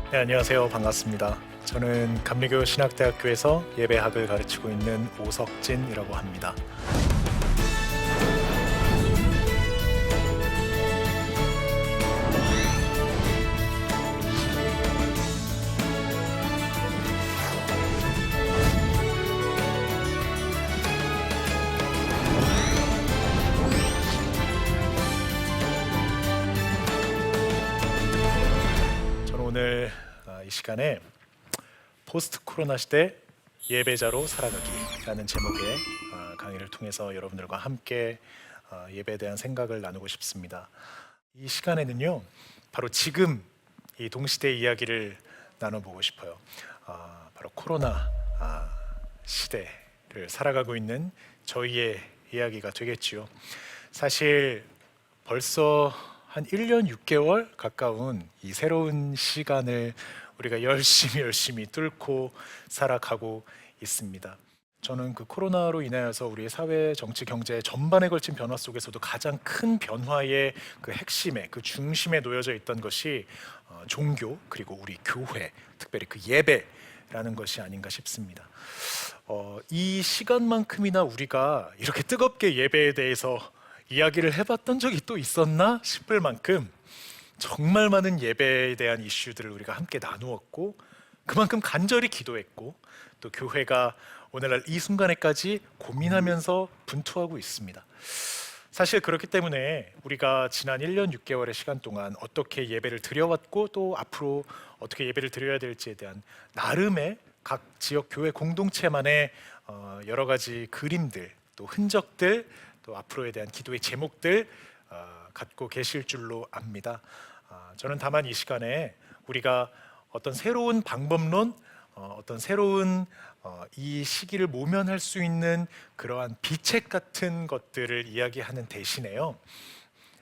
네, 안녕하세요. 반갑습니다. 저는 감리교 신학대학교에서 예배학을 가르치고 있는 오석진이라고 합니다. 저는 오늘 이 시간에 포스트 코로나 시대 예배자로 살아가기라는 제목의 강의를 통해서 여러분들과 함께 예배에 대한 생각을 나누고 싶습니다. 이 시간에는요, 바로 지금 이 동시대 이야기를 나눠보고 싶어요. 바로 코로나 시대를 살아가고 있는 저희의 이야기가 되겠지요. 사실 벌써 한 1년 6개월 가까운 이 새로운 시간을 우리가 열심히 뚫고 살아가고 있습니다. 저는 그 코로나로 인하여서 우리의 사회, 정치, 경제 전반에 걸친 변화 속에서도 가장 큰 변화의 그 핵심에, 그 중심에 놓여져 있던 것이 종교, 그리고 우리 교회, 특별히 그 예배라는 것이 아닌가 싶습니다. 이 시간만큼이나 우리가 이렇게 뜨겁게 예배에 대해서 이야기를 해봤던 적이 또 있었나 싶을 만큼 정말 많은 예배에 대한 이슈들을 우리가 함께 나누었고, 그만큼 간절히 기도했고, 또 교회가 오늘날 이 순간에까지 고민하면서 분투하고 있습니다. 사실 그렇기 때문에 우리가 지난 1년 6개월의 시간 동안 어떻게 예배를 드려왔고, 또 앞으로 어떻게 예배를 드려야 될지에 대한 나름의 각 지역 교회 공동체만의 여러 가지 그림들, 또 흔적들, 또 앞으로에 대한 기도의 제목들 갖고 계실 줄로 압니다. 저는 다만 이 시간에 우리가 어떤 새로운 방법론, 어떤 새로운 이 시기를 모면할 수 있는 그러한 비책 같은 것들을 이야기하는 대신에요,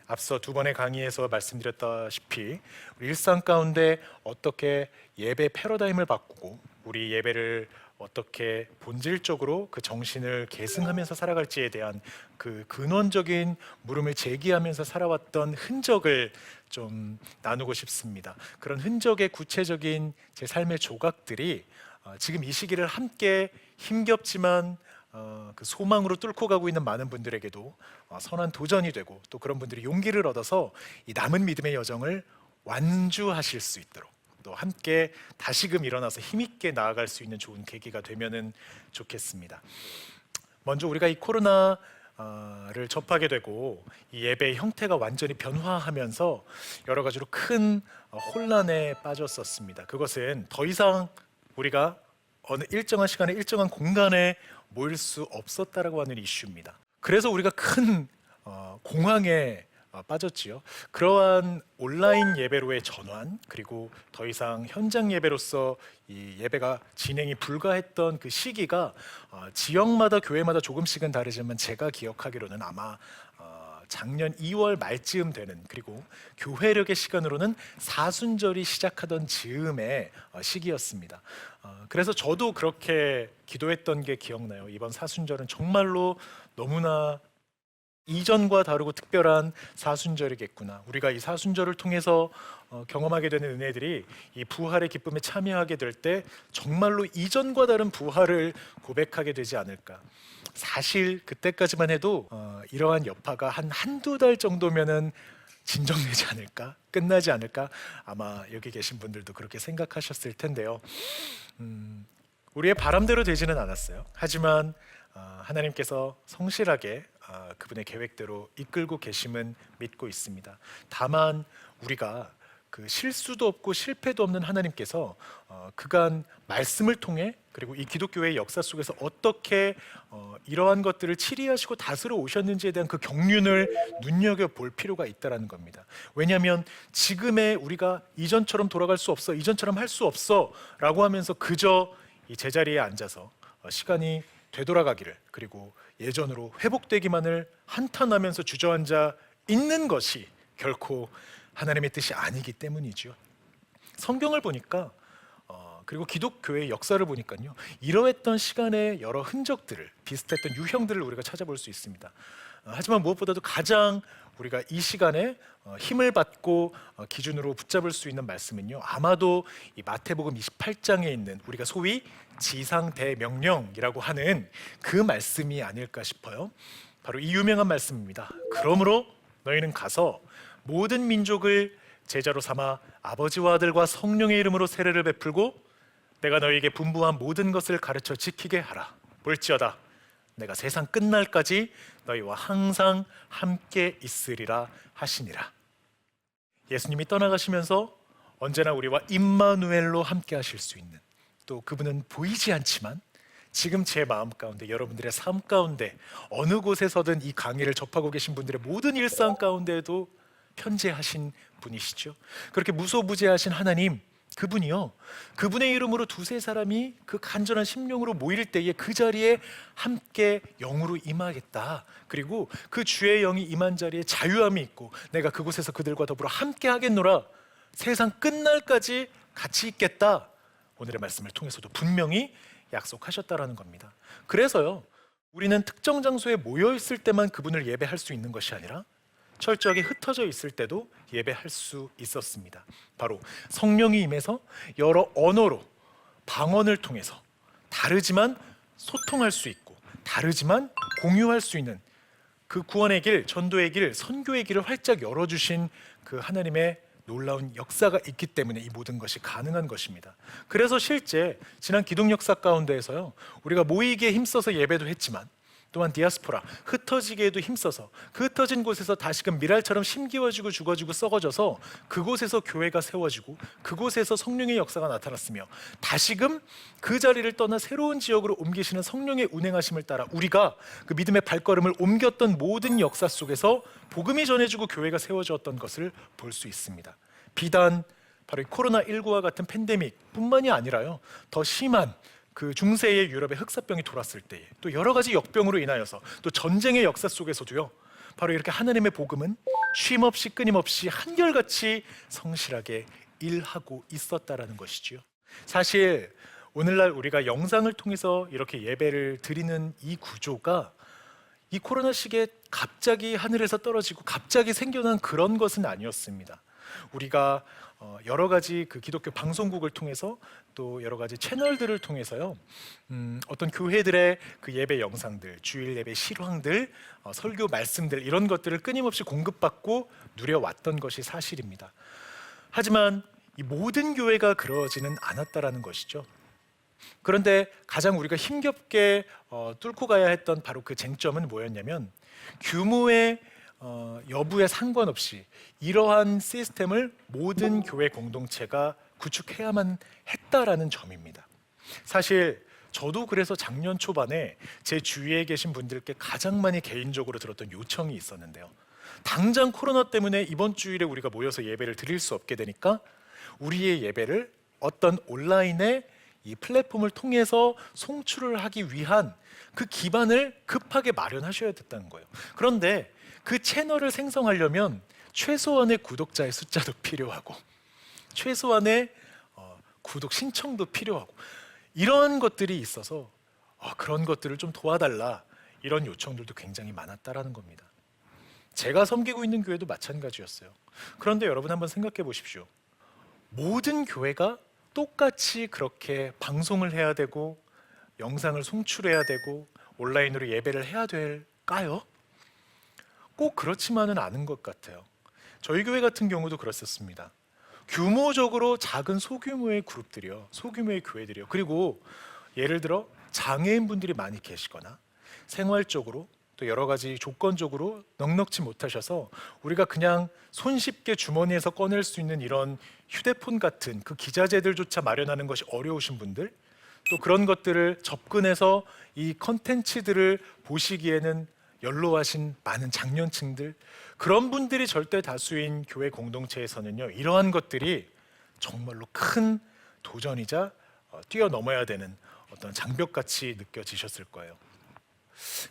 앞서 두 번의 강의에서 말씀드렸다시피 우리 일상 가운데 어떻게 예배 패러다임을 바꾸고 우리 예배를 어떻게 본질적으로 그 정신을 계승하면서 살아갈지에 대한 그 근원적인 물음을 제기하면서 살아왔던 흔적을 좀 나누고 싶습니다. 그런 흔적의 구체적인 제 삶의 조각들이 지금 이 시기를 함께 힘겹지만 그 소망으로 뚫고 가고 있는 많은 분들에게도 선한 도전이 되고, 또 그런 분들이 용기를 얻어서 이 남은 믿음의 여정을 완주하실 수 있도록, 또 함께 다시금 일어나서 힘있게 나아갈 수 있는 좋은 계기가 되면은 좋겠습니다. 먼저 우리가 이 코로나를 접하게 되고 이 예배의 형태가 완전히 변화하면서 여러 가지로 큰 혼란에 빠졌었습니다. 그것은 더 이상 우리가 어느 일정한 시간에 일정한 공간에 모일 수 없었다라고 하는 이슈입니다. 그래서 우리가 큰 공황에 빠졌지요. 그러한 온라인 예배로의 전환, 그리고 더 이상 현장 예배로서 이 예배가 진행이 불가했던 그 시기가 지역마다 교회마다 조금씩은 다르지만 제가 기억하기로는 아마 작년 2월 말쯤 되는, 그리고 교회력의 시간으로는 사순절이 시작하던 즈음의 시기였습니다. 그래서 저도 그렇게 기도했던 게 기억나요. 이번 사순절은 정말로 너무나 이전과 다르고 특별한 사순절이겠구나. 우리가 이 사순절을 통해서 경험하게 되는 은혜들이 이 부활의 기쁨에 참여하게 될 때 정말로 이전과 다른 부활을 고백하게 되지 않을까. 사실 그때까지만 해도 이러한 여파가 한두 달 정도면은 진정되지 않을까, 끝나지 않을까, 아마 여기 계신 분들도 그렇게 생각하셨을 텐데요. 우리의 바람대로 되지는 않았어요. 하지만 하나님께서 성실하게 그분의 계획대로 이끌고 계심은 믿고 있습니다. 다만 우리가 그 실수도 없고 실패도 없는 하나님께서 그간 말씀을 통해, 그리고 이 기독교의 역사 속에서 어떻게 이러한 것들을 치리하시고 다스려 오셨는지에 대한 그 경륜을 눈여겨볼 필요가 있다는 겁니다. 왜냐하면 지금의 우리가 이전처럼 돌아갈 수 없어, 이전처럼 할 수 없어 라고 하면서 그저 이 제자리에 앉아서 시간이 되돌아가기를, 그리고 예전으로 회복되기만을 한탄하면서 주저앉아 있는 것이 결코 하나님의 뜻이 아니기 때문이죠. 성경을 보니까 그리고 기독교의 역사를 보니까요, 이러했던 시간의 여러 흔적들을, 비슷했던 유형들을 우리가 찾아볼 수 있습니다. 하지만 무엇보다도 가장 우리가 이 시간에 힘을 받고 기준으로 붙잡을 수 있는 말씀은요, 아마도 이 마태복음 28장에 있는 우리가 소위 지상대명령이라고 하는 그 말씀이 아닐까 싶어요. 바로 이 유명한 말씀입니다. 그러므로 너희는 가서 모든 민족을 제자로 삼아 아버지와 아들과 성령의 이름으로 세례를 베풀고 내가 너희에게 분부한 모든 것을 가르쳐 지키게 하라. 볼지어다 내가 세상 끝날까지 너희와 항상 함께 있으리라 하시니라. 예수님이 떠나가시면서 언제나 우리와 임마누엘로 함께 하실 수 있는, 또 그분은 보이지 않지만 지금 제 마음 가운데, 여러분들의 삶 가운데, 어느 곳에서든 이 강의를 접하고 계신 분들의 모든 일상 가운데에도 편재하신 분이시죠. 그렇게 무소부재하신 하나님, 그분이요, 그분의 이름으로 두세 사람이 그 간절한 심령으로 모일 때에 그 자리에 함께 영으로 임하겠다. 그리고 그 주의 영이 임한 자리에 자유함이 있고 내가 그곳에서 그들과 더불어 함께 하겠노라. 세상 끝날까지 같이 있겠다. 오늘의 말씀을 통해서도 분명히 약속하셨다라는 겁니다. 그래서요, 우리는 특정 장소에 모여 있을 때만 그분을 예배할 수 있는 것이 아니라 철저하게 흩어져 있을 때도 예배할 수 있었습니다. 바로 성령이 임해서 여러 언어로, 방언을 통해서 다르지만 소통할 수 있고 다르지만 공유할 수 있는 그 구원의 길, 전도의 길, 선교의 길을 활짝 열어주신 그 하나님의 놀라운 역사가 있기 때문에 이 모든 것이 가능한 것입니다. 그래서 실제 지난 기독 역사 가운데에서요, 우리가 모이기에 힘써서 예배도 했지만 또한 디아스포라, 흩어지기에도 힘써서 그 흩어진 곳에서 다시금 미랄처럼 심기워지고 죽어지고 썩어져서 그곳에서 교회가 세워지고 그곳에서 성령의 역사가 나타났으며 다시금 그 자리를 떠나 새로운 지역으로 옮기시는 성령의 운행하심을 따라 우리가 그 믿음의 발걸음을 옮겼던 모든 역사 속에서 복음이 전해지고 교회가 세워졌던 것을 볼 수 있습니다. 비단 바로 이 코로나19와 같은 팬데믹 뿐만이 아니라요, 더 심한 그 중세의 유럽의 흑사병이 돌았을 때에, 또 여러 가지 역병으로 인하여서, 또 전쟁의 역사 속에서도요, 바로 이렇게 하나님의 복음은 쉼없이 끊임없이 한결같이 성실하게 일하고 있었다라는 것이지요. 사실 오늘날 우리가 영상을 통해서 이렇게 예배를 드리는 이 구조가 이 코로나 시기에 갑자기 하늘에서 떨어지고 갑자기 생겨난 그런 것은 아니었습니다. 우리가 여러 가지 그 기독교 방송국을 통해서 또 여러 가지 채널들을 통해서요, 어떤 교회들의 그 예배 영상들, 주일 예배 실황들, 설교 말씀들, 이런 것들을 끊임없이 공급받고 누려왔던 것이 사실입니다. 하지만 이 모든 교회가 그러지는 않았다라는 것이죠. 그런데 가장 우리가 힘겹게 뚫고 가야 했던 바로 그 쟁점은 뭐였냐면, 규모의 여부에 상관없이 이러한 시스템을 모든 교회 공동체가 구축해야만 했다라는 점입니다. 사실 저도 그래서 작년 초반에 제 주위에 계신 분들께 가장 많이 개인적으로 들었던 요청이 있었는데요, 당장 코로나 때문에 이번 주일에 우리가 모여서 예배를 드릴 수 없게 되니까 우리의 예배를 어떤 온라인의 이 플랫폼을 통해서 송출을 하기 위한 그 기반을 급하게 마련하셔야 됐다는 거예요. 그런데 그 채널을 생성하려면 최소한의 구독자의 숫자도 필요하고 최소한의 구독 신청도 필요하고 이런 것들이 있어서 그런 것들을 좀 도와달라, 이런 요청들도 굉장히 많았다라는 겁니다. 제가 섬기고 있는 교회도 마찬가지였어요. 그런데 여러분 한번 생각해 보십시오. 모든 교회가 똑같이 그렇게 방송을 해야 되고 영상을 송출해야 되고 온라인으로 예배를 해야 될까요? 꼭 그렇지만은 않은 것 같아요. 저희 교회 같은 경우도 그랬었습니다. 규모적으로 작은 소규모의 그룹들이요, 소규모의 교회들이요, 그리고 예를 들어 장애인분들이 많이 계시거나 생활적으로 또 여러 가지 조건적으로 넉넉지 못하셔서 우리가 그냥 손쉽게 주머니에서 꺼낼 수 있는 이런 휴대폰 같은 그 기자재들조차 마련하는 것이 어려우신 분들, 또 그런 것들을 접근해서 이 컨텐츠들을 보시기에는 연로하신 많은 장년층들, 그런 분들이 절대 다수인 교회 공동체에서는요, 이러한 것들이 정말로 큰 도전이자 뛰어넘어야 되는 어떤 장벽같이 느껴지셨을 거예요.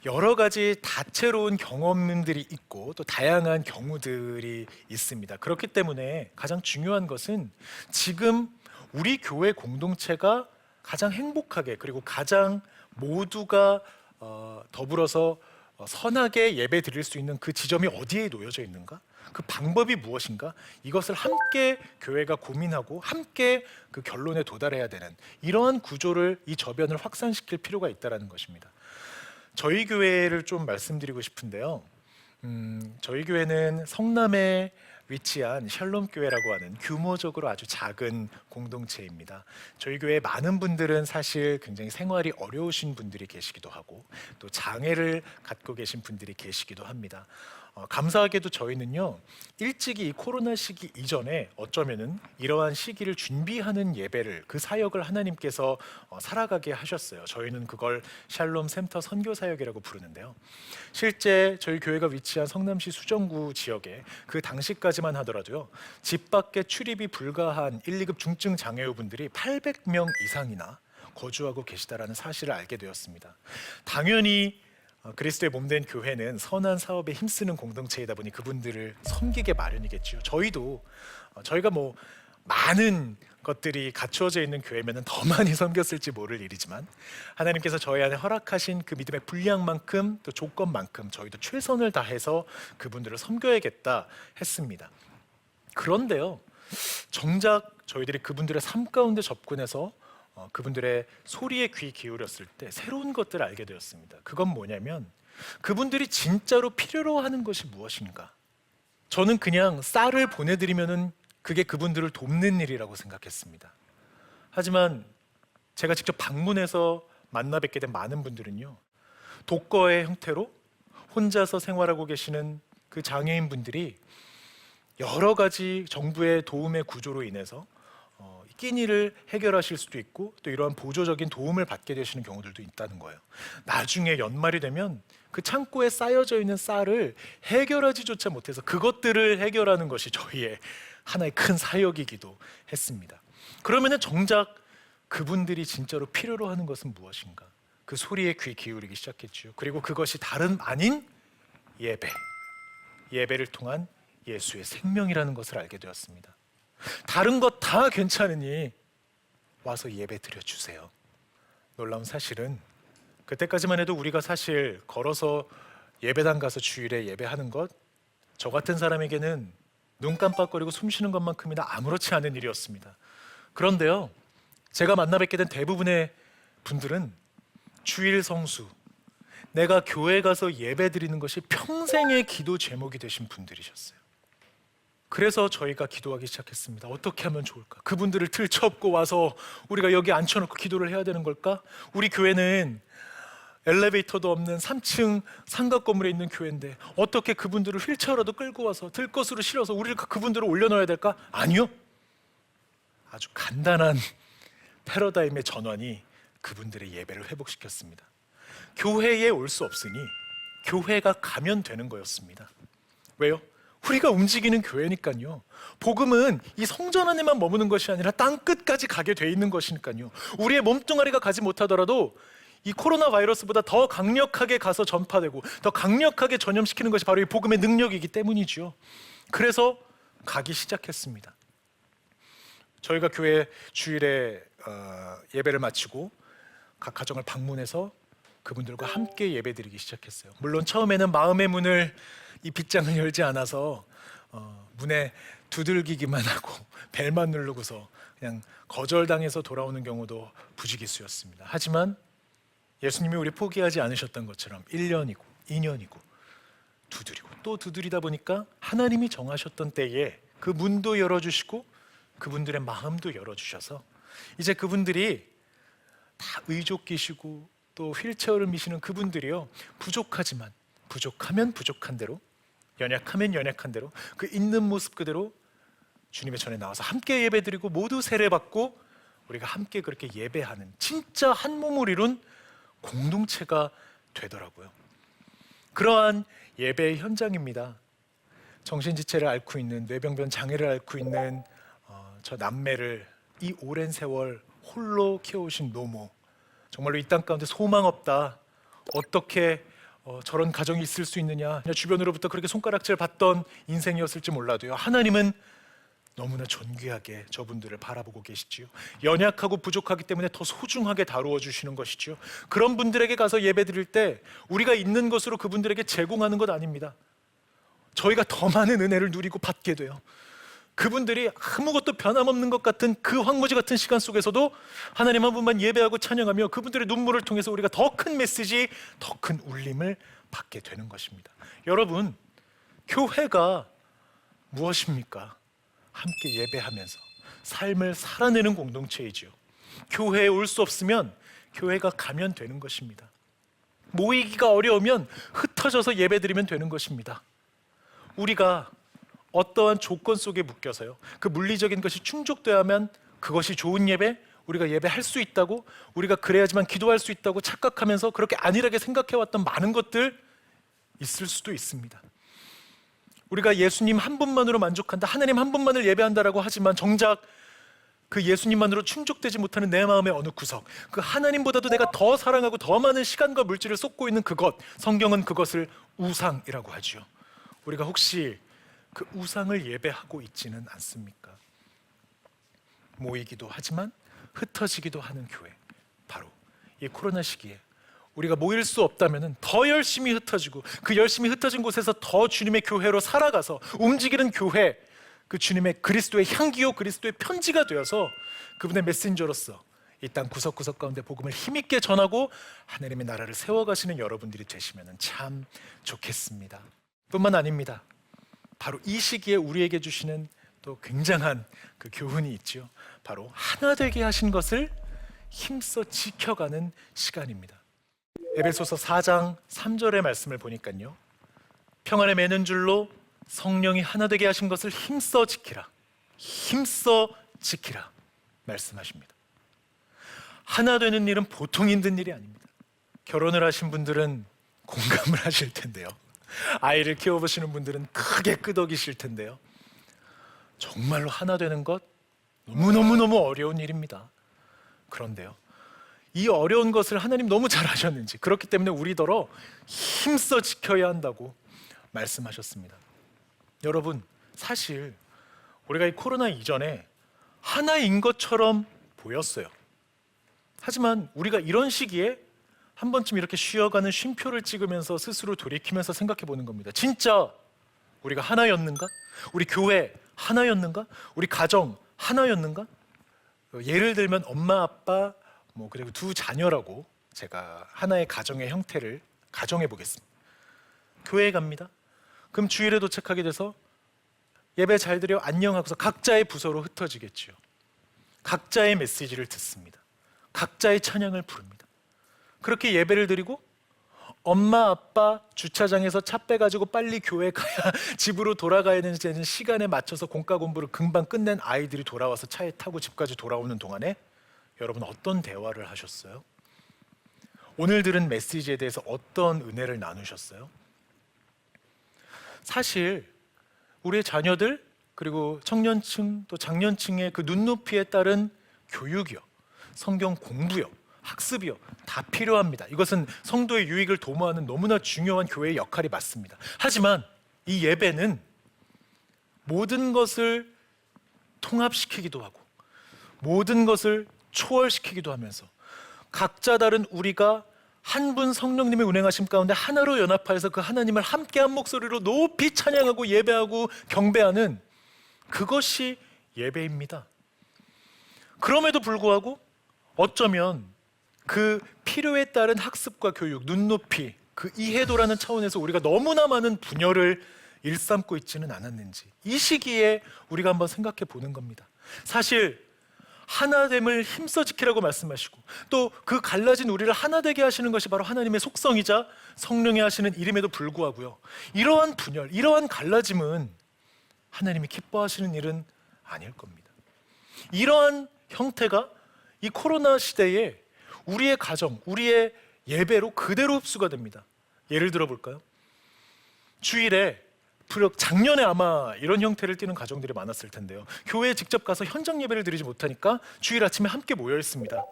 여러 가지 다채로운 경험들이 있고 또 다양한 경우들이 있습니다. 그렇기 때문에 가장 중요한 것은 지금 우리 교회 공동체가 가장 행복하게, 그리고 가장 모두가 더불어서 선하게 예배 드릴 수 있는 그 지점이 어디에 놓여져 있는가? 그 방법이 무엇인가? 이것을 함께 교회가 고민하고 함께 그 결론에 도달해야 되는 이러한 구조를, 이 저변을 확산시킬 필요가 있다는 것입니다. 저희 교회를 좀 말씀드리고 싶은데요. 저희 교회는 성남에 위치한 샬롬 교회라고 하는 규모적으로 아주 작은 공동체입니다. 저희 교회 많은 분들은 사실 굉장히 생활이 어려우신 분들이 계시기도 하고 또 장애를 갖고 계신 분들이 계시기도 합니다. 감사하게도 저희는요, 일찍이 이 코로나 시기 이전에 어쩌면은 이러한 시기를 준비하는 예배를, 그 사역을 하나님께서 살아가게 하셨어요. 저희는 그걸 샬롬 센터 선교 사역이라고 부르는데요. 실제 저희 교회가 위치한 성남시 수정구 지역에 그 당시까지만 하더라도요, 집 밖에 출입이 불가한 1, 2급 중증 장애우분들이 800명 이상이나 거주하고 계시다라는 사실을 알게 되었습니다. 당연히 그리스도의 몸된 교회는 선한 사업에 힘쓰는 공동체이다 보니 그분들을 섬기게 마련이겠죠. 저희가 뭐 많은 것들이 갖추어져 있는 교회면은 더 많이 섬겼을지 모를 일이지만 하나님께서 저희 안에 허락하신 그 믿음의 분량만큼 또 조건만큼 저희도 최선을 다해서 그분들을 섬겨야겠다 했습니다. 그런데요, 정작 저희들이 그분들의 삶 가운데 접근해서 그분들의 소리에 귀 기울였을 때 새로운 것들을 알게 되었습니다. 그건 뭐냐면 그분들이 진짜로 필요로 하는 것이 무엇인가? 저는 그냥 쌀을 보내드리면은 그게 그분들을 돕는 일이라고 생각했습니다. 하지만 제가 직접 방문해서 만나 뵙게 된 많은 분들은요, 독거의 형태로 혼자서 생활하고 계시는 그 장애인 분들이 여러 가지 정부의 도움의 구조로 인해서 끼니를 해결하실 수도 있고 또 이러한 보조적인 도움을 받게 되시는 경우들도 있다는 거예요. 나중에 연말이 되면 그 창고에 쌓여져 있는 쌀을 해결하지조차 못해서 그것들을 해결하는 것이 저희의 하나의 큰 사역이기도 했습니다. 그러면은 정작 그분들이 진짜로 필요로 하는 것은 무엇인가? 그 소리에 귀 기울이기 시작했죠. 그리고 그것이 다름 아닌 예배를 통한 예수의 생명이라는 것을 알게 되었습니다. 다른 것 다 괜찮으니 와서 예배 드려주세요. 놀라운 사실은 그때까지만 해도 우리가 사실 걸어서 예배당 가서 주일에 예배하는 것, 저 같은 사람에게는 눈 깜빡거리고 숨 쉬는 것만큼이나 아무렇지 않은 일이었습니다. 그런데요, 제가 만나 뵙게 된 대부분의 분들은 주일 성수, 내가 교회 가서 예배 드리는 것이 평생의 기도 제목이 되신 분들이셨어요. 그래서 저희가 기도하기 시작했습니다. 어떻게 하면 좋을까? 그분들을 들쳐업고 와서 우리가 여기 앉혀놓고 기도를 해야 되는 걸까? 우리 교회는 엘리베이터도 없는 3층 상가 건물에 있는 교회인데 어떻게 그분들을 휠체어라도 끌고 와서 들것으로 실어서 우리가 그분들을 올려놓아야 될까? 아니요. 아주 간단한 패러다임의 전환이 그분들의 예배를 회복시켰습니다. 교회에 올 수 없으니 교회가 가면 되는 거였습니다. 왜요? 우리가 움직이는 교회니까요. 복음은 이 성전 안에만 머무는 것이 아니라 땅 끝까지 가게 돼 있는 것이니까요. 우리의 몸뚱아리가 가지 못하더라도 이 코로나 바이러스보다 더 강력하게 가서 전파되고 더 강력하게 전염시키는 것이 바로 이 복음의 능력이기 때문이죠. 그래서 가기 시작했습니다. 저희가 교회 주일에 예배를 마치고 각 가정을 방문해서 그분들과 함께 예배드리기 시작했어요. 물론 처음에는 마음의 문을, 이 빗장을 열지 않아서 문에 두들기기만 하고 벨만 누르고서 그냥 거절당해서 돌아오는 경우도 부지기수였습니다. 하지만 예수님이 우리 포기하지 않으셨던 것처럼 1년이고 2년이고 두드리고 또 두드리다 보니까 하나님이 정하셨던 때에 그 문도 열어주시고 그분들의 마음도 열어주셔서 이제 그분들이 다 의족기시고 또 휠체어를 미시는 그분들이요, 부족하면 부족한 대로, 연약하면 연약한 대로 그 있는 모습 그대로 주님의 전에 나와서 함께 예배드리고 모두 세례받고 우리가 함께 그렇게 예배하는 진짜 한 몸을 이룬 공동체가 되더라고요. 그러한 예배의 현장입니다. 정신지체를 앓고 있는, 뇌병변 장애를 앓고 있는 저 남매를 이 오랜 세월 홀로 키워오신 노모, 정말로 이 땅 가운데 소망 없다, 어떻게 저런 가정이 있을 수 있느냐, 주변으로부터 그렇게 손가락질 받던 인생이었을지 몰라도요, 하나님은 너무나 존귀하게 저분들을 바라보고 계시지요. 연약하고 부족하기 때문에 더 소중하게 다루어 주시는 것이지요. 그런 분들에게 가서 예배 드릴 때 우리가 있는 것으로 그분들에게 제공하는 것 아닙니다. 저희가 더 많은 은혜를 누리고 받게 돼요. 그분들이 아무것도 변함없는 것 같은 그 황무지 같은 시간 속에서도 하나님 한 분만 예배하고 찬양하며 그분들의 눈물을 통해서 우리가 더 큰 메시지, 더 큰 울림을 받게 되는 것입니다. 여러분, 교회가 무엇입니까? 함께 예배하면서 삶을 살아내는 공동체이지요. 교회에 올 수 없으면 교회가 가면 되는 것입니다. 모이기가 어려우면 흩어져서 예배드리면 되는 것입니다. 우리가 어떠한 조건 속에 묶여서요, 그 물리적인 것이 충족되어야만 그것이 좋은 예배, 우리가 예배할 수 있다고, 우리가 그래야지만 기도할 수 있다고 착각하면서 그렇게 안일하게 생각해왔던 많은 것들 있을 수도 있습니다. 우리가 예수님 한 분만으로 만족한다, 하나님 한 분만을 예배한다라고 하지만 정작 그 예수님만으로 충족되지 못하는 내 마음의 어느 구석, 그 하나님보다도 내가 더 사랑하고 더 많은 시간과 물질을 쏟고 있는 그것, 성경은 그것을 우상이라고 하죠. 우리가 혹시 그 우상을 예배하고 있지는 않습니까? 모이기도 하지만 흩어지기도 하는 교회, 바로 이 코로나 시기에 우리가 모일 수 없다면 더 열심히 흩어지고 그 열심히 흩어진 곳에서 더 주님의 교회로 살아가서 움직이는 교회, 그 주님의 그리스도의 향기요, 그리스도의 편지가 되어서 그분의 메신저로서 이 땅 구석구석 가운데 복음을 힘있게 전하고 하나님의 나라를 세워가시는 여러분들이 되시면 참 좋겠습니다. 뿐만 아닙니다. 바로 이 시기에 우리에게 주시는 또 굉장한 그 교훈이 있죠. 바로 하나 되게 하신 것을 힘써 지켜가는 시간입니다. 에베소서 4장 3절의 말씀을 보니까요, 평안에 매는 줄로 성령이 하나 되게 하신 것을 힘써 지키라, 힘써 지키라 말씀하십니다. 하나 되는 일은 보통 힘든 일이 아닙니다. 결혼을 하신 분들은 공감을 하실 텐데요, 아이를 키워보시는 분들은 크게 끄덕이실 텐데요, 정말로 하나 되는 것 너무너무 어려운 일입니다. 그런데요, 이 어려운 것을 하나님 너무 잘 아셨는지 그렇기 때문에 우리더러 힘써 지켜야 한다고 말씀하셨습니다. 여러분, 사실 우리가 이 코로나 이전에 하나인 것처럼 보였어요. 하지만 우리가 이런 시기에 한 번쯤 이렇게 쉬어가는 쉼표를 찍으면서 스스로 돌이키면서 생각해 보는 겁니다. 진짜 우리가 하나였는가? 우리 교회 하나였는가? 우리 가정 하나였는가? 예를 들면 엄마, 아빠, 그리고 두 자녀라고 제가 하나의 가정의 형태를 가정해 보겠습니다. 교회에 갑니다. 그럼 주일에 도착하게 돼서 예배 잘 드려 안녕 하고서 각자의 부서로 흩어지겠지요. 각자의 메시지를 듣습니다. 각자의 찬양을 부릅니다. 그렇게 예배를 드리고 엄마, 아빠 주차장에서 차 빼가지고 빨리 교회 가야 집으로 돌아가야 되는 시간에 맞춰서 공과 공부를 금방 끝낸 아이들이 돌아와서 차에 타고 집까지 돌아오는 동안에 여러분 어떤 대화를 하셨어요? 오늘 들은 메시지에 대해서 어떤 은혜를 나누셨어요? 사실 우리의 자녀들 그리고 청년층 또 장년층의 그 눈높이에 따른 교육이요, 성경 공부요, 학습이요, 다 필요합니다. 이것은 성도의 유익을 도모하는 너무나 중요한 교회의 역할이 맞습니다. 하지만 이 예배는 모든 것을 통합시키기도 하고 모든 것을 초월시키기도 하면서 각자 다른 우리가 한 분 성령님의 운행하심 가운데 하나로 연합하여서 그 하나님을 함께 한 목소리로 높이 찬양하고 예배하고 경배하는 그것이 예배입니다. 그럼에도 불구하고 어쩌면 그 필요에 따른 학습과 교육, 눈높이, 그 이해도라는 차원에서 우리가 너무나 많은 분열을 일삼고 있지는 않았는지 이 시기에 우리가 한번 생각해 보는 겁니다. 사실 하나됨을 힘써 지키라고 말씀하시고 또 그 갈라진 우리를 하나 되게 하시는 것이 바로 하나님의 속성이자 성령이 하시는 일임에도 불구하고요, 이러한 분열, 이러한 갈라짐은 하나님이 기뻐하시는 일은 아닐 겁니다. 이러한 형태가 이 코로나 시대에 우리의 가정, 우리의 예배로 그대로 흡수가 됩니다. 예를 들어 볼까요? 주일에 작년에 아마 이런 형태를 띠는 가정들이 많았을 텐데요, 교회에 직접 가서 현장 예배를 드리지 못하니까 주일 아침에 함께 모여 있습니다.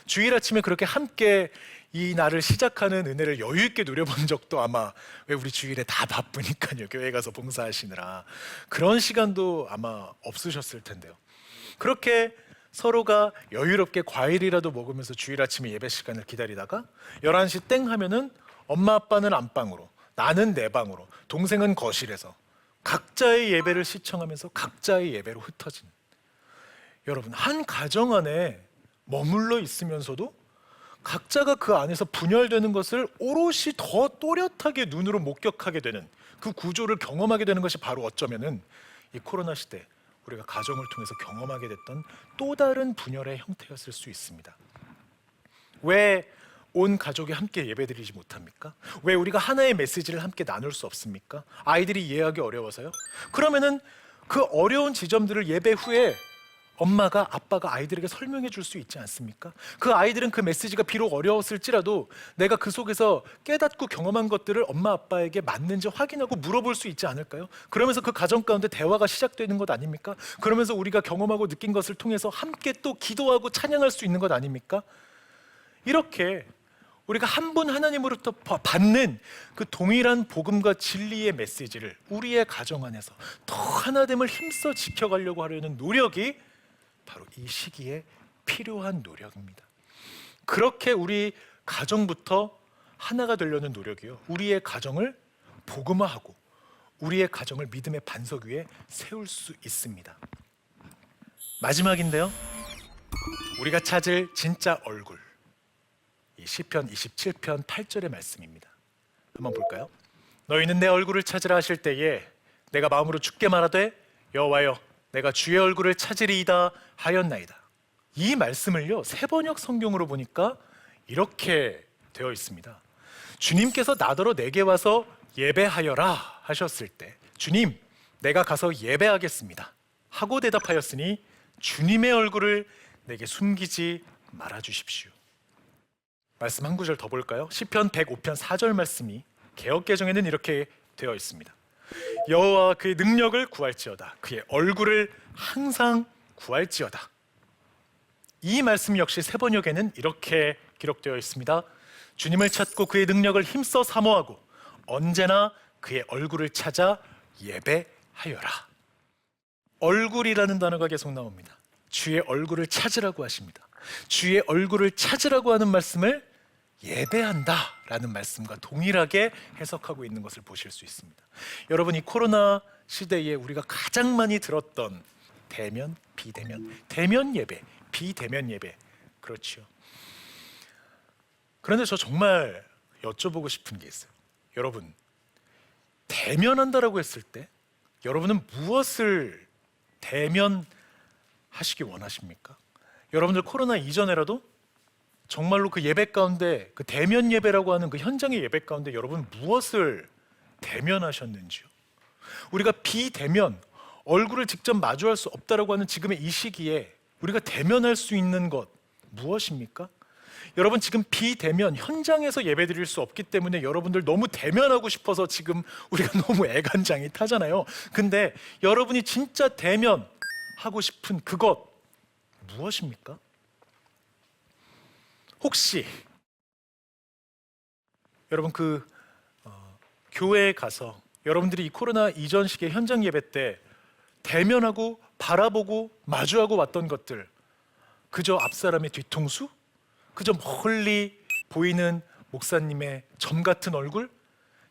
주일 아침에 그렇게 함께 이 날을 시작하는 은혜를 여유 있게 누려본 적도 아마, 왜 우리 주일에 다 바쁘니까요, 교회 가서 봉사하시느라 그런 시간도 아마 없으셨을 텐데요. 그렇게 서로가 여유롭게 과일이라도 먹으면서 주일 아침에 예배 시간을 기다리다가 11시 땡 하면은 엄마 아빠는 안방으로, 나는 내 방으로, 동생은 거실에서 각자의 예배를 시청하면서 각자의 예배로 흩어지는, 여러분, 한 가정 안에 머물러 있으면서도 각자가 그 안에서 분열되는 것을 오롯이 더 또렷하게 눈으로 목격하게 되는 그 구조를 경험하게 되는 것이 바로 어쩌면은 이 코로나 시대 우리가 가정을 통해서 경험하게 됐던 또 다른 분열의 형태였을 수 있습니다. 왜 온 가족이 함께 예배드리지 못합니까? 왜 우리가 하나의 메시지를 함께 나눌 수 없습니까? 아이들이 이해하기 어려워서요? 그러면은 그 어려운 지점들을 예배 후에 엄마가, 아빠가 아이들에게 설명해 줄 수 있지 않습니까? 그 아이들은 그 메시지가 비록 어려웠을지라도 내가 그 속에서 깨닫고 경험한 것들을 엄마 아빠에게 맞는지 확인하고 물어볼 수 있지 않을까요? 그러면서 그 가정 가운데 대화가 시작되는 것 아닙니까? 그러면서 우리가 경험하고 느낀 것을 통해서 함께 또 기도하고 찬양할 수 있는 것 아닙니까? 이렇게 우리가 한 분 하나님으로부터 받는 그 동일한 복음과 진리의 메시지를 우리의 가정 안에서 더 하나됨을 힘써 지켜가려고 하려는 노력이 바로 이 시기에 필요한 노력입니다. 그렇게 우리 가정부터 하나가 되려는 노력이요, 우리의 가정을 복음화하고 우리의 가정을 믿음의 반석 위에 세울 수 있습니다. 마지막인데요, 우리가 찾을 진짜 얼굴, 이 시편 27편 8절의 말씀입니다. 한번 볼까요? 너희는 내 얼굴을 찾으라 하실 때에 내가 마음으로 주께 말하되 여호와여 내가 주의 얼굴을 찾으리이다 하였나이다. 이 말씀을요, 세번역 성경으로 보니까 이렇게 되어 있습니다. 주님께서 나더러 내게 와서 예배하여라 하셨을 때 주님 내가 가서 예배하겠습니다 하고 대답하였으니 주님의 얼굴을 내게 숨기지 말아 주십시오. 말씀 한 구절 더 볼까요? 시편 105편 4절 말씀이 개역개정에는 이렇게 되어 있습니다. 여호와 그의 능력을 구할지어다 그의 얼굴을 항상 구할지어다. 이 말씀 역시 세번역에는 이렇게 기록되어 있습니다. 주님을 찾고 그의 능력을 힘써 사모하고 언제나 그의 얼굴을 찾아 예배하여라. 얼굴이라는 단어가 계속 나옵니다. 주의 얼굴을 찾으라고 하십니다. 주의 얼굴을 찾으라고 하는 말씀을 예배한다라는 말씀과 동일하게 해석하고 있는 것을 보실 수 있습니다. 여러분, 이 코로나 시대에 우리가 가장 많이 들었던 대면, 비대면, 대면 예배, 비대면 예배, 그렇죠. 그런데 저 정말 여쭤보고 싶은 게 있어요. 여러분, 대면한다라고 했을 때 여러분은 무엇을 대면하시기 원하십니까? 여러분들 코로나 이전에라도 정말로 그 예배 가운데, 그 대면 예배라고 하는 그 현장의 예배 가운데 여러분 무엇을 대면하셨는지요? 우리가 비대면, 얼굴을 직접 마주할 수 없다라고 하는 지금의 이 시기에 우리가 대면할 수 있는 것 무엇입니까? 여러분, 지금 비대면, 현장에서 예배 드릴 수 없기 때문에 여러분들 너무 대면하고 싶어서 지금 우리가 너무 애간장이 타잖아요. 근데 여러분이 진짜 대면하고 싶은 그것 무엇입니까? 혹시 여러분 교회에 가서 여러분들이 이 코로나 이전 시기의 현장 예배 때 대면하고 바라보고 마주하고 왔던 것들, 그저 앞사람의 뒤통수? 그저 멀리 보이는 목사님의 점 같은 얼굴?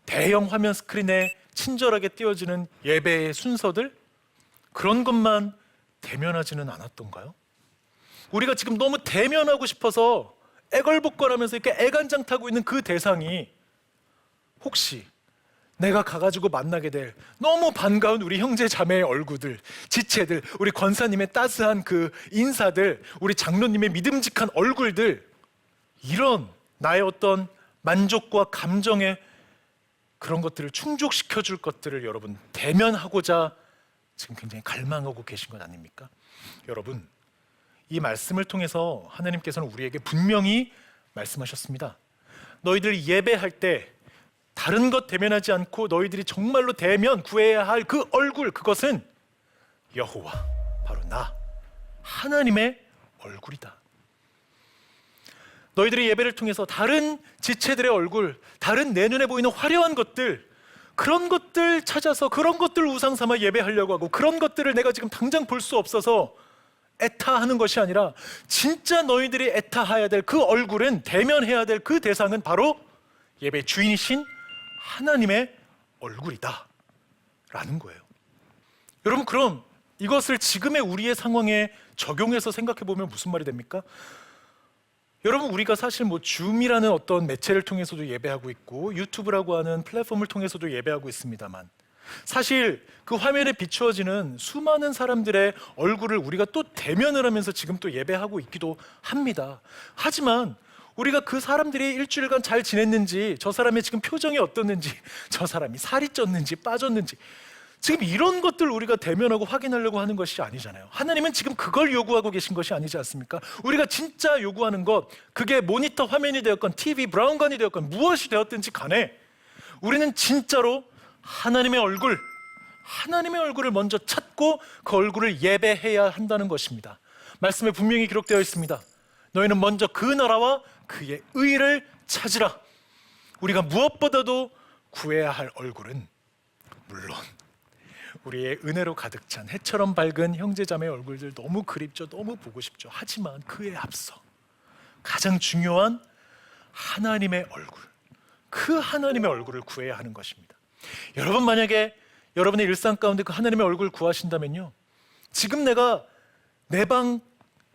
대형 화면 스크린에 친절하게 띄워지는 예배의 순서들? 그런 것만 대면하지는 않았던가요? 우리가 지금 너무 대면하고 싶어서 애걸복걸하면서 이렇게 애간장 타고 있는 그 대상이 혹시 내가 가가지고 만나게 될 너무 반가운 우리 형제 자매의 얼굴들, 지체들, 우리 권사님의 따스한 그 인사들, 우리 장로님의 믿음직한 얼굴들, 이런 나의 어떤 만족과 감정의 그런 것들을 충족시켜 줄 것들을 여러분 대면하고자 지금 굉장히 갈망하고 계신 것 아닙니까? 여러분, 이 말씀을 통해서 하나님께서는 우리에게 분명히 말씀하셨습니다. 너희들이 예배할 때 다른 것 대면하지 않고 너희들이 정말로 대면 구해야 할 그 얼굴, 그것은 여호와, 바로 나 하나님의 얼굴이다. 너희들이 예배를 통해서 다른 지체들의 얼굴, 다른 내 눈에 보이는 화려한 것들, 그런 것들 찾아서 그런 것들 우상 삼아 예배하려고 하고, 그런 것들을 내가 지금 당장 볼 수 없어서 애타하는 것이 아니라, 진짜 너희들이 애타해야 될 그 얼굴은, 대면해야 될 그 대상은 바로 예배 주인이신 하나님의 얼굴이다 라는 거예요. 여러분, 그럼 이것을 지금의 우리의 상황에 적용해서 생각해 보면 무슨 말이 됩니까? 여러분, 우리가 사실 줌이라는 어떤 매체를 통해서도 예배하고 있고, 유튜브라고 하는 플랫폼을 통해서도 예배하고 있습니다만, 사실 그 화면에 비추어지는 수많은 사람들의 얼굴을 우리가 또 대면을 하면서 지금 또 예배하고 있기도 합니다. 하지만 우리가 그 사람들이 일주일간 잘 지냈는지, 저 사람의 지금 표정이 어떻는지, 저 사람이 살이 쪘는지 빠졌는지, 지금 이런 것들 우리가 대면하고 확인하려고 하는 것이 아니잖아요. 하나님은 지금 그걸 요구하고 계신 것이 아니지 않습니까? 우리가 진짜 요구하는 것, 그게 모니터 화면이 되었건 TV 브라운관이 되었건 무엇이 되었든지 간에, 우리는 진짜로 하나님의 얼굴을 먼저 찾고 그 얼굴을 예배해야 한다는 것입니다. 말씀에 분명히 기록되어 있습니다. 너희는 먼저 그 나라와 그의 의를 찾으라. 우리가 무엇보다도 구해야 할 얼굴은 물론 우리의 은혜로 가득 찬 해처럼 밝은 형제자매의 얼굴들 너무 그립죠. 너무 보고 싶죠. 하지만 그에 앞서 가장 중요한 하나님의 얼굴, 그 하나님의 얼굴을 구해야 하는 것입니다. 여러분, 만약에 여러분의 일상 가운데 그 하나님의 얼굴 구하신다면요, 지금 내가 내 방,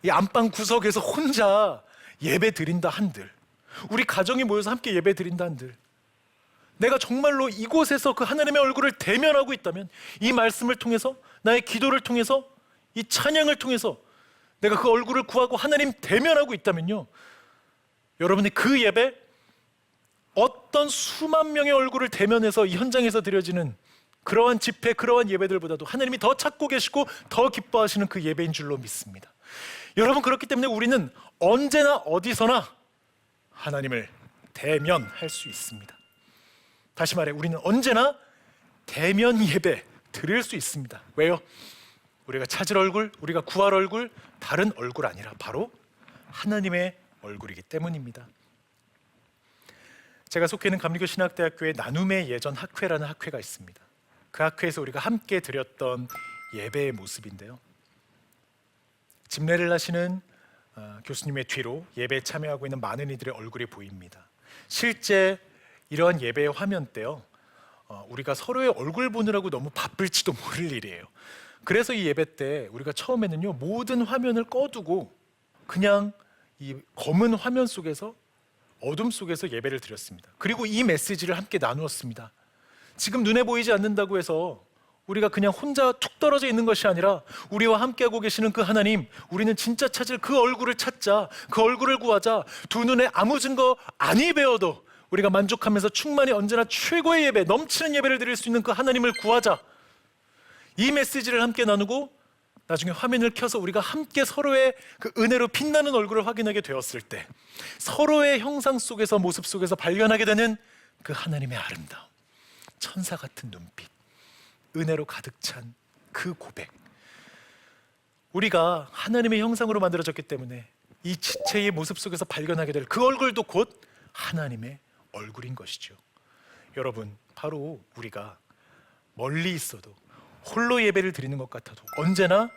이 안방 구석에서 혼자 예배 드린다 한들, 우리 가정이 모여서 함께 예배 드린다 한들, 내가 정말로 이곳에서 그 하나님의 얼굴을 대면하고 있다면, 이 말씀을 통해서, 나의 기도를 통해서, 이 찬양을 통해서 내가 그 얼굴을 구하고 하나님 대면하고 있다면요, 여러분의 그 예배, 어떤 수만 명의 얼굴을 대면해서 이 현장에서 드려지는 그러한 집회, 그러한 예배들보다도 하나님이 더 찾고 계시고 더 기뻐하시는 그 예배인 줄로 믿습니다. 여러분, 그렇기 때문에 우리는 언제나 어디서나 하나님을 대면할 수 있습니다. 다시 말해, 우리는 언제나 대면 예배 드릴 수 있습니다. 왜요? 우리가 찾을 얼굴, 우리가 구할 얼굴, 다른 얼굴 아니라 바로 하나님의 얼굴이기 때문입니다. 제가 속해 있는 감리교 신학대학교에 나눔의 예전 학회라는 학회가 있습니다. 그 학회에서 우리가 함께 드렸던 예배의 모습인데요, 집례를 하시는 교수님의 뒤로 예배에 참여하고 있는 많은 이들의 얼굴이 보입니다. 실제 이러한 예배의 화면 때요, 우리가 서로의 얼굴 보느라고 너무 바쁠지도 모를 일이에요. 그래서 이 예배 때 우리가 처음에는요, 모든 화면을 꺼두고 그냥 이 검은 화면 속에서, 어둠 속에서 예배를 드렸습니다. 그리고 이 메시지를 함께 나누었습니다. 지금 눈에 보이지 않는다고 해서 우리가 그냥 혼자 툭 떨어져 있는 것이 아니라, 우리와 함께하고 계시는 그 하나님, 우리는 진짜 찾을 그 얼굴을 찾자, 그 얼굴을 구하자. 두 눈에 아무 증거 아니 배워도 우리가 만족하면서 충만히 언제나 최고의 예배, 넘치는 예배를 드릴 수 있는 그 하나님을 구하자. 이 메시지를 함께 나누고 나중에 화면을 켜서 우리가 함께 서로의 그 은혜로 빛나는 얼굴을 확인하게 되었을 때, 서로의 형상 속에서, 모습 속에서 발견하게 되는 그 하나님의 아름다움, 천사 같은 눈빛, 은혜로 가득 찬 그 고백, 우리가 하나님의 형상으로 만들어졌기 때문에 이 지체의 모습 속에서 발견하게 될 그 얼굴도 곧 하나님의 얼굴인 것이죠. 여러분, 바로 우리가 멀리 있어도, 홀로 예배를 드리는 것 같아도 언제나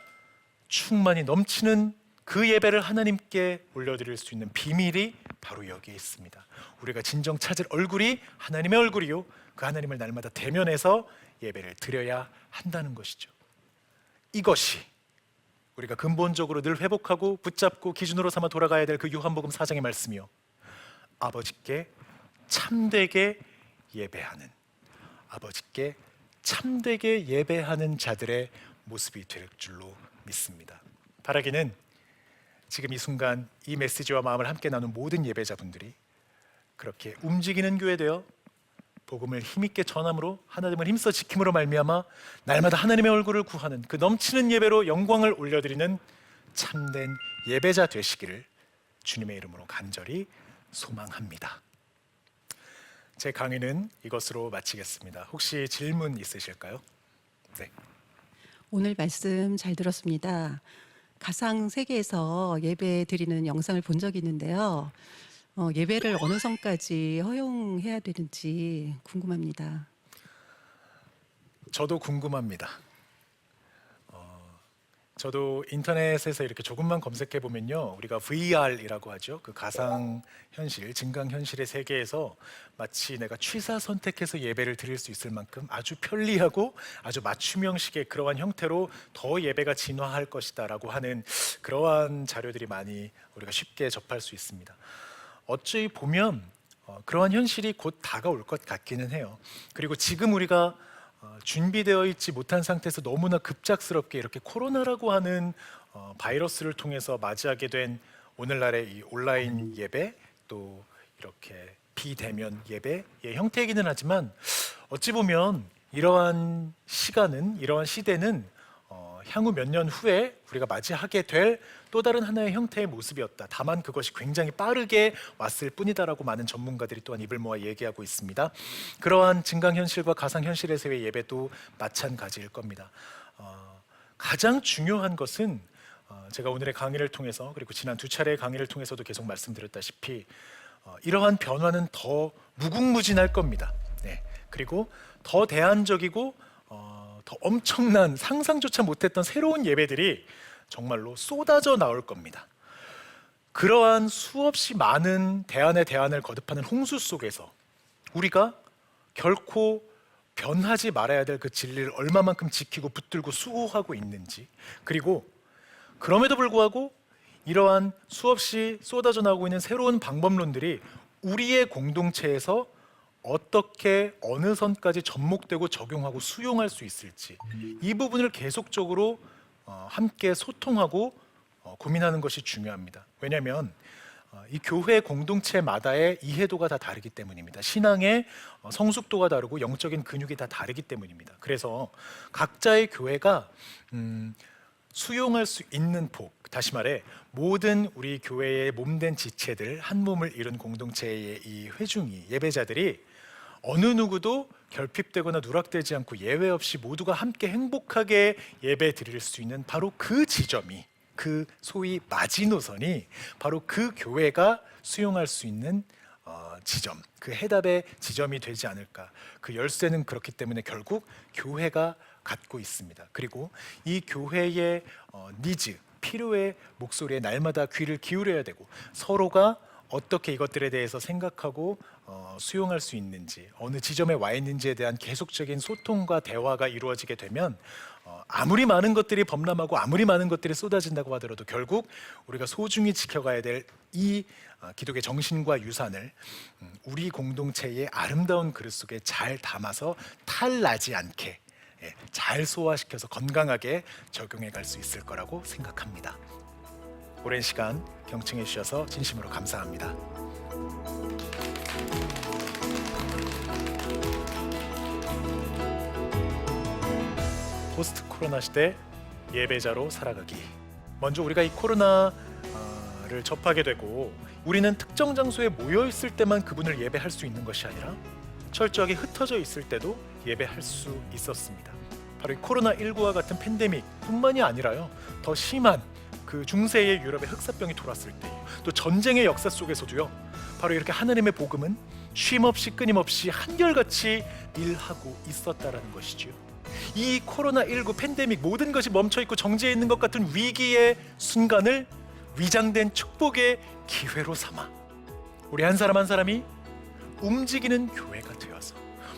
충만히 넘치는 그 예배를 하나님께 올려드릴 수 있는 비밀이 바로 여기에 있습니다. 우리가 진정 찾을 얼굴이 하나님의 얼굴이요, 그 하나님을 날마다 대면해서 예배를 드려야 한다는 것이죠. 이것이 우리가 근본적으로 늘 회복하고 붙잡고 기준으로 삼아 돌아가야 될 그 요한복음 4장의 말씀이요, 아버지께 참되게 예배하는, 아버지께 참되게 예배하는 자들의 모습이 될 줄로 믿습니다. 바라기는 지금 이 순간 이 메시지와 마음을 함께 나눈 모든 예배자분들이 그렇게 움직이는 교회 되어 복음을 힘있게 전함으로, 하나님을 힘써 지킴으로 말미암아 날마다 하나님의 얼굴을 구하는 그 넘치는 예배로 영광을 올려드리는 참된 예배자 되시기를 주님의 이름으로 간절히 소망합니다. 제 강의는 이것으로 마치겠습니다. 혹시 질문 있으실까요? 네. 오늘 말씀 잘 들었습니다. 가상 세계에서 예배 드리는 영상을 본 적이 있는데요. 예배를 어느 선까지 허용해야 되는지 궁금합니다. 저도 궁금합니다. 저도 인터넷에서 이렇게 조금만 검색해 보면요, 우리가 VR이라고 하죠. 그 가상 현실, 증강 현실의 세계에서 마치 내가 취사 선택해서 예배를 드릴 수 있을 만큼 아주 편리하고 아주 맞춤형식의 그러한 형태로 더 예배가 진화할 것이다라고 하는 그러한 자료들이 많이 우리가 쉽게 접할 수 있습니다. 어찌 보면 그러한 현실이 곧 다가올 것 같기는 해요. 그리고 지금 우리가 준비되어 있지 못한 상태에서 너무나 급작스럽게 이렇게 코로나라고 하는 바이러스를 통해서 맞이하게 된 오늘날의 이 온라인 예배, 또 이렇게 비대면 예배의 형태이기는 하지만, 어찌 보면 이러한 시간은, 이러한 시대는 향후 몇 년 후에 우리가 맞이하게 될 또 다른 하나의 형태의 모습이었다. 다만 그것이 굉장히 빠르게 왔을 뿐이다라고 많은 전문가들이 또한 입을 모아 얘기하고 있습니다. 그러한 증강현실과 가상현실에서의 예배도 마찬가지일 겁니다. 가장 중요한 것은 제가 오늘의 강의를 통해서, 그리고 지난 두 차례의 강의를 통해서도 계속 말씀드렸다시피 이러한 변화는 더 무궁무진할 겁니다. 네. 그리고 더 대안적이고 더 엄청난, 상상조차 못했던 새로운 예배들이 정말로 쏟아져 나올 겁니다. 그러한 수없이 많은 대안의 대안을 거듭하는 홍수 속에서 우리가 결코 변하지 말아야 될 그 진리를 얼마만큼 지키고 붙들고 수호하고 있는지, 그리고 그럼에도 불구하고 이러한 수없이 쏟아져 나오고 있는 새로운 방법론들이 우리의 공동체에서 어떻게 어느 선까지 접목되고 적용하고 수용할 수 있을지, 이 부분을 계속적으로 함께 소통하고 고민하는 것이 중요합니다. 왜냐하면 이 교회 공동체마다의 이해도가 다 다르기 때문입니다. 신앙의 성숙도가 다르고 영적인 근육이 다 다르기 때문입니다. 그래서 각자의 교회가 수용할 수 있는 복, 다시 말해 모든 우리 교회의 몸된 지체들, 한 몸을 이룬 공동체의 이 회중이, 예배자들이 어느 누구도 결핍되거나 누락되지 않고 예외 없이 모두가 함께 행복하게 예배 드릴 수 있는 바로 그 지점이, 그 소위 마지노선이 바로 그 교회가 수용할 수 있는 지점, 그 해답의 지점이 되지 않을까. 그 열쇠는 그렇기 때문에 결국 교회가 갖고 있습니다. 그리고 이 교회의 니즈, 필요의 목소리에 날마다 귀를 기울여야 되고, 서로가 어떻게 이것들에 대해서 생각하고 수용할 수 있는지, 어느 지점에 와 있는지에 대한 계속적인 소통과 대화가 이루어지게 되면 아무리 많은 것들이 범람하고 아무리 많은 것들이 쏟아진다고 하더라도 결국 우리가 소중히 지켜가야 될 이 기독의 정신과 유산을 우리 공동체의 아름다운 그릇 속에 잘 담아서 탈나지 않게 잘 소화시켜서 건강하게 적용해 갈 수 있을 거라고 생각합니다. 오랜 시간 경청해 주셔서 진심으로 감사합니다. 포스트 코로나 시대 예배자로 살아가기. 먼저 우리가 이 코로나를 접하게 되고 우리는 특정 장소에 모여 있을 때만 그분을 예배할 수 있는 것이 아니라 철저하게 흩어져 있을 때도 예배할 수 있었습니다. 바로 이 코로나19와 같은 팬데믹 뿐만이 아니라요, 더 심한 그 중세의 유럽의 흑사병이 돌았을 때, 또 전쟁의 역사 속에서도요, 바로 이렇게 하나님의 복음은 쉼없이 끊임없이 한결같이 일하고 있었다라는 것이지요. 이 코로나19 팬데믹, 모든 것이 멈춰있고 정지해 있는 것 같은 위기의 순간을 위장된 축복의 기회로 삼아 우리 한 사람 한 사람이 움직이는 교회가 되어서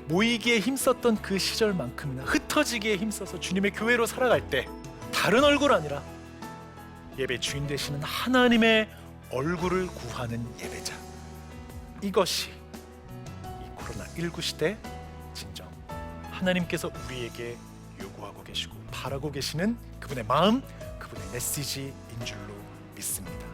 모이기에 힘썼던 그 시절만큼이나 흩어지기에 힘써서 주님의 교회로 살아갈 때 다른 얼굴 아니라 예배 주인 되시는 하나님의 얼굴을 구하는 예배자, 이것이 이 코로나19 시대 진정 하나님께서 우리에게 요구하고 계시고 바라고 계시는 그분의 마음, 그분의 메시지인 줄로 믿습니다.